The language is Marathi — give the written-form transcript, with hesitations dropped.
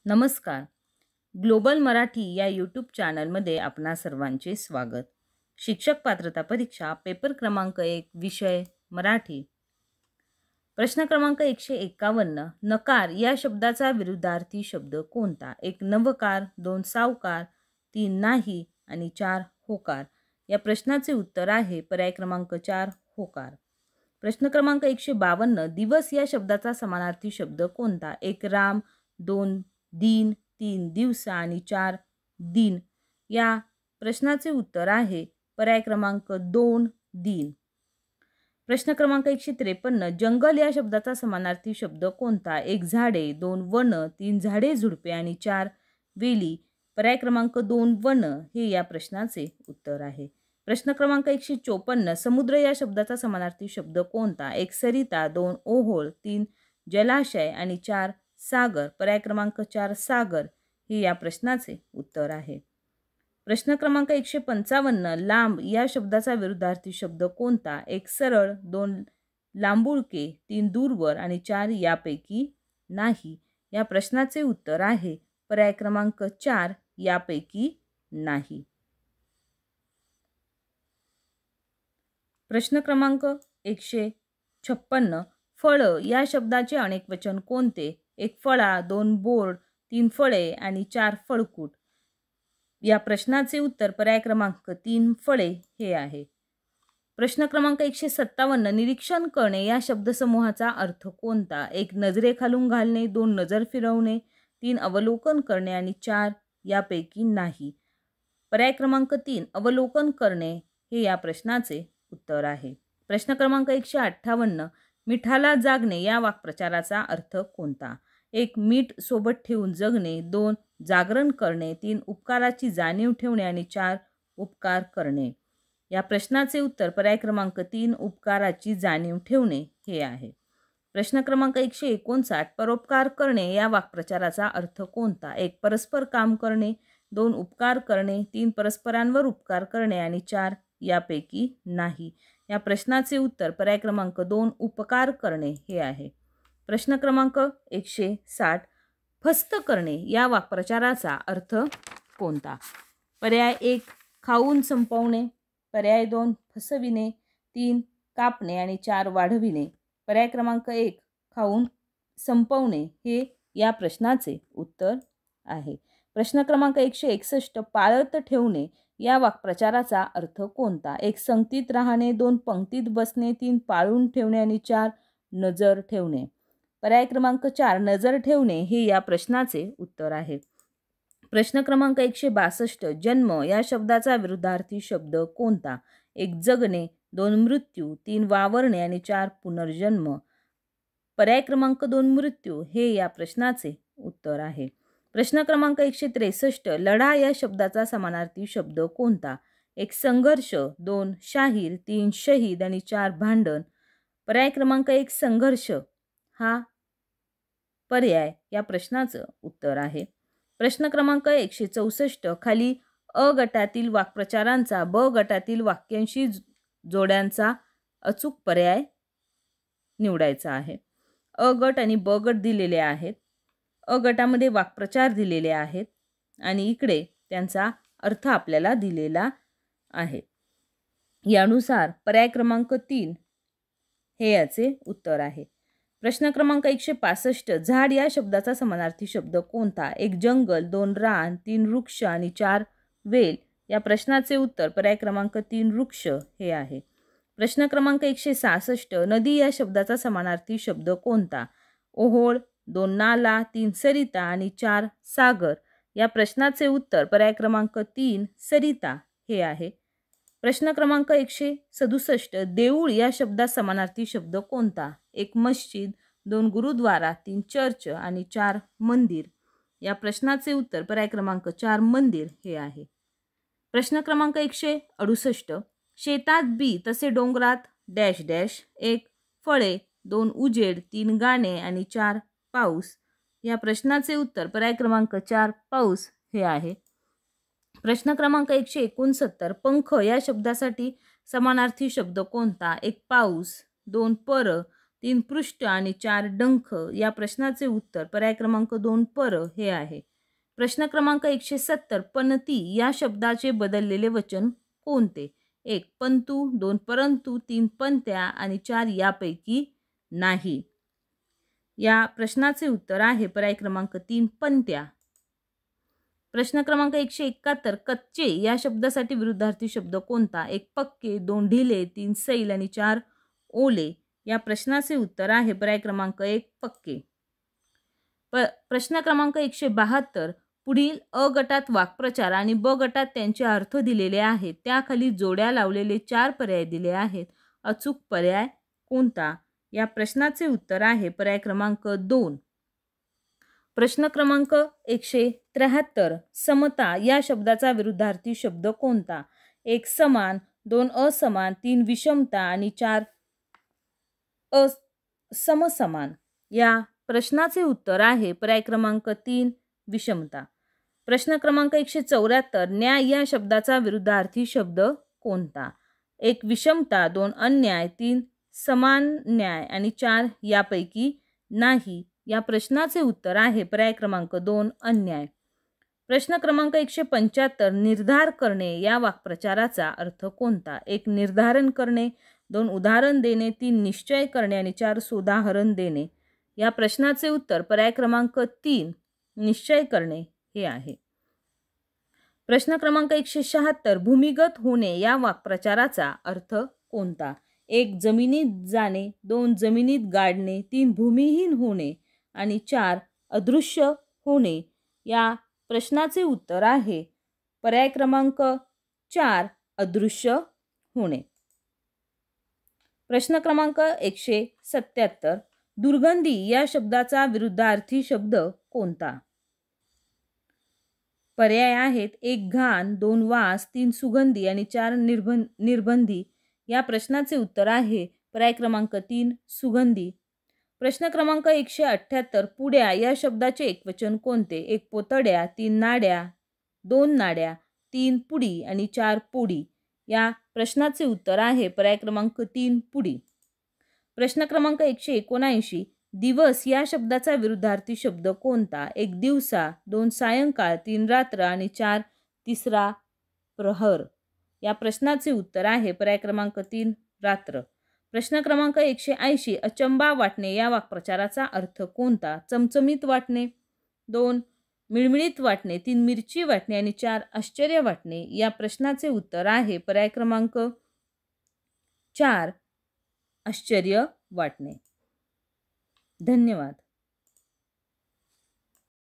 नमस्कार. ग्लोबल मराठी या यूट्यूब चॅनलमध्ये आपणा सर्वांचे स्वागत. शिक्षक पात्रता परीक्षा पेपर क्रमांक 1 विषय मराठी. प्रश्न क्रमांक 151. नकार या शब्दाचा विरुद्धार्थी शब्द कोणता? 1 नवकार, 2 सावकार, 3 नाही आणि 4 होकार. या प्रश्नाचे उत्तर आहे पर्याय क्रमांक 4 होकार. प्रश्न क्रमांक 152. दिवस या शब्दाचा समानार्थी शब्द कोणता? 1 राम, 2 दिन, 3 दिवसा आणि 4 दिन. या प्रश्नाचे उत्तर आहे पर्याय क्रमांक 2 दिन. प्रश्न क्रमांक 153. जंगल या शब्दाचा समानार्थी शब्द कोणता? 1 झाडे, 2 वन, 3 झाडे झुडपे आणि 4 वेली. पर्याय क्रमांक 2 वन हे या प्रश्नाचे उत्तर आहे. प्रश्न क्रमांक 154. समुद्र या शब्दाचा समानार्थी शब्द कोणता? 1 सरिता, 2 ओहोळ, 3 जलाशय आणि 4 सागर. पर्याय क्रमांक 4 सागर हे या प्रश्नाचे उत्तर आहे. प्रश्न क्रमांक 155. लांब या शब्दाचा विरुद्धार्थी शब्द कोणता? 1 सरळ, 2 लांबुळके, 3 दूरवर आणि 4 यापैकी नाही. या प्रश्नाचे उत्तर आहे पर्याय क्रमांक 4 यापैकी नाही. प्रश्न क्रमांक 156. फळ या शब्दाचे अनेक वचन कोणते? 1 फळा, 2 बोर्ड, 3 फळे आणि 4 फळकूट. या प्रश्नाचे उत्तर पर्याय क्रमांक 3 फळे हे आहे. प्रश्न क्रमांक 157. निरीक्षण करणे या शब्दसमूहाचा अर्थ कोणता? 1 नजरेखालून घालणे, 2 नजर फिरवणे, 3 अवलोकन करणे आणि 4 यापैकी नाही. पर्याय क्रमांक 3 अवलोकन करणे हे या प्रश्नाचे उत्तर आहे. प्रश्न क्रमांक 158. मिठाला जागणे या वाक्प्रचाराचा अर्थ कोणता? 1 मीठ सोबत ठेवून जगणे, 2 जागरण करणे, 3 उपकाराची जाणीव ठेवणे आणि 4 उपकार करणे. या प्रश्नाचे उत्तर पर्याय क्रमांक 3 उपकाराची जाणीव ठेवणे हे आहे. प्रश्न क्रमांक 159. परोपकार करणे या वाक्प्रचाराचा अर्थ कोणता? 1 परस्पर काम करणे, 2 उपकार करणे, 3 परस्परांवर उपकार करणे आणि 4 यापैकी नाही. या प्रश्नाचे उत्तर पर्याय क्रमांक 2 उपकार करणे हे आहे. प्रश्न क्रमांक 160. फस्त करणे या वाक्प्रचाराचा अर्थ कोणता? पर्याय 1 खाऊन संपवणे, पर्याय 2 फसविणे, 3 कापणे आणि 4 वाढविणे. पर्याय क्रमांक 1 खाऊन संपवणे हे या प्रश्नाचे उत्तर आहे. प्रश्न क्रमांक 161. पाळत ठेवणे या वाक्प्रचाराचा अर्थ कोणता? 1 संगतीत राहणे, 2 पंक्तीत बसणे, 3 पाळून ठेवणे आणि 4 नजर ठेवणे. पर्याय क्रमांक 4 नजर ठेवणे हे या प्रश्नाचे उत्तर आहे. प्रश्न क्रमांक 162. जन्म या शब्दाचा विरुद्धार्थी शब्द कोणता? 1 जगणे, 2 मृत्यू, 3 वावरणे आणि 4 पुनर्जन्म. पर्याय क्रमांक 2 मृत्यू हे या प्रश्नाचे उत्तर आहे. प्रश्न क्रमांक 163. लढा या शब्दाचा समानार्थी शब्द कोणता? 1 संघर्ष, 2 शाहीर, 3 शहीद आणि 4 भांडण. पर्याय क्रमांक 1 संघर्ष हा पर्याय या प्रश्नाचं उत्तर आहे. प्रश्न क्रमांक 164. खाली अ गटातील वाक्प्रचारांचा ब गटातील वाक्यांशी जोड्यांचा अचूक पर्याय निवडायचा आहे. अ गट आणि ब गट दिलेले आहेत. अ गटामध्ये वाक्प्रचार दिलेले आहेत आणि इकडे त्यांचा अर्थ आपल्याला दिलेला आहे. यानुसार पर्याय क्रमांक 3 हे याचे उत्तर आहे. प्रश्न क्रमांक 165. झाड या शब्दाचा समानार्थी शब्द कोणता? 1 जंगल, 2 रान, 3 वृक्ष आणि 4 वेल. या प्रश्नाचे उत्तर पर्याय क्रमांक 3 वृक्ष हे आहे. प्रश्न क्रमांक 166. नदी या शब्दाचा समानार्थी शब्द कोणता? ओहोळ, 2 नाला, 3 सरिता आणि 4 सागर. या प्रश्नाचे उत्तर पर्याय क्रमांक 3 सरिता हे आहे. प्रश्न क्रमांक 167. देऊळ या शब्दात समानार्थी शब्द कोणता? 1 मस्जिद, 2 गुरुद्वारा, 3 चर्च आणि 4 मंदिर. या प्रश्नाचे उत्तर पर्याय क्रमांक 4 मंदिर हे आहे. प्रश्न क्रमांक 168. शेतात बी तसे डोंगरात डॅश डॅश. 1 फळे, 2 उजेड, 3 गाणे आणि 4 पाऊस. या प्रश्नाचे उत्तर पर्याय क्रमांक 4 पाऊस हे आहे. प्रश्न क्रमांक 169. पंख या शब्दासाठी समानार्थी शब्द कोणता? 1 पाऊस, 2 पर, 3 पृष्ठ आणि 4 डंख या प्रश्नाचे उत्तर पर्याय क्रमांक 2 पर हे आहे. प्रश्न क्रमांक 170 पणती या शब्दाचे बदललेले वचन कोणते? 1 पंतु, 2 परंतु, 3 पंत्या आणि 4 यापैकी नाही. या प्रश्नाचे उत्तर आहे पर्याय क्रमांक 3 पंत्या. प्रश्न क्रमांक 171 कच्चे या शब्दासाठी विरुद्धार्थी शब्द कोणता? 1 पक्के, 2 ढिले, 3 सैल आणि 4 ओले. या प्रश्नाचे उत्तर आहे पर्याय क्रमांक 1 पक्के. प्रश्न क्रमांक 172 पुढील अ गटात वाक्प्रचार आणि ब गटात त्यांचे अर्थ दिलेले आहेत. त्याखाली जोड्या लावलेले 4 पर्याय दिले आहेत. अचूक पर्याय कोणता? या प्रश्नाचे उत्तर आहे पर्याय क्रमांक 2. प्रश्न क्रमांक 173 समता या शब्दाचा विरुद्धार्थी शब्द कोणता? 1 समान, 2 असमान, 3 विषमता आणि 4 समसमान. या प्रश्नाचे उत्तर आहे पर्याय क्रमांक 3 विषमता. प्रश्न क्रमांक 174 न्याय या शब्दाचा विरुद्धार्थी शब्द कोणता? 1 विषमता, 2 अन्याय, 3 समान न्याय आणि 4 यापैकी नाही. या प्रश्नाचे उत्तर आहे पर्याय क्रमांक 2 अन्याय. प्रश्न क्रमांक 175 निर्धार करणे या वाक्प्रचाराचा अर्थ कोणता? 1 निर्धारण करणे, 2 उदाहरण देणे, 3 निश्चय करणे आणि 4 सोदाहरण देणे. या प्रश्नाचे उत्तर पर्याय क्रमांक 3 निश्चय करणे हे आहे. प्रश्न क्रमांक 176 भूमिगत होणे या वाक्प्रचाराचा अर्थ कोणता? 1 जमिनीत जाणे, 2 जमिनीत गाडणे, 3 भूमिहीन होणे आणि 4 अदृश्य होणे. या प्रश्नाचे उत्तर आहे पर्याय क्रमांक 4 अदृश्य होणे. प्रश्न क्रमांक 177 दुर्गंधी या शब्दाचा विरुद्धार्थी शब्द कोणता? पर्याय आहेत 1 घाण, 2 वास, 3 सुगंधी आणि 4 निर्बंधी. या प्रश्नाचे उत्तर आहे पर्याय क्रमांक 3 सुगंधी. प्रश्न क्रमांक 178 पुड्या या शब्दाचे एकवचन कोणते? 1 पोतड्या, 3 नाड्या, 2 नाड्या, 3 पुडी आणि 4 पोडी. या प्रश्नाचे उत्तर आहे पर्याय क्रमांक 3 पुडी. प्रश्न क्रमांक 179 दिवस या शब्दाचा विरुद्धार्थी शब्द कोणता? 1 दिवसा, 2 सायंकाळ, 3 रात्र आणि 4 तिसरा प्रहर. या प्रश्नाचे उत्तर आहे पर्याय क्रमांक 3 रात्र. प्रश्न क्रमांक 180 अचंबा वाटणे या वाक्प्रचाराचा अर्थ कोणता? चमचमीत वाटणे, 2 मिळमिळीत वाटणे, 3 मिरची वाटणे आणि 4 आश्चर्य वाटणे. या प्रश्नाचे उत्तर आहे पर्याय क्रमांक 4 आश्चर्य वाटणे. धन्यवाद.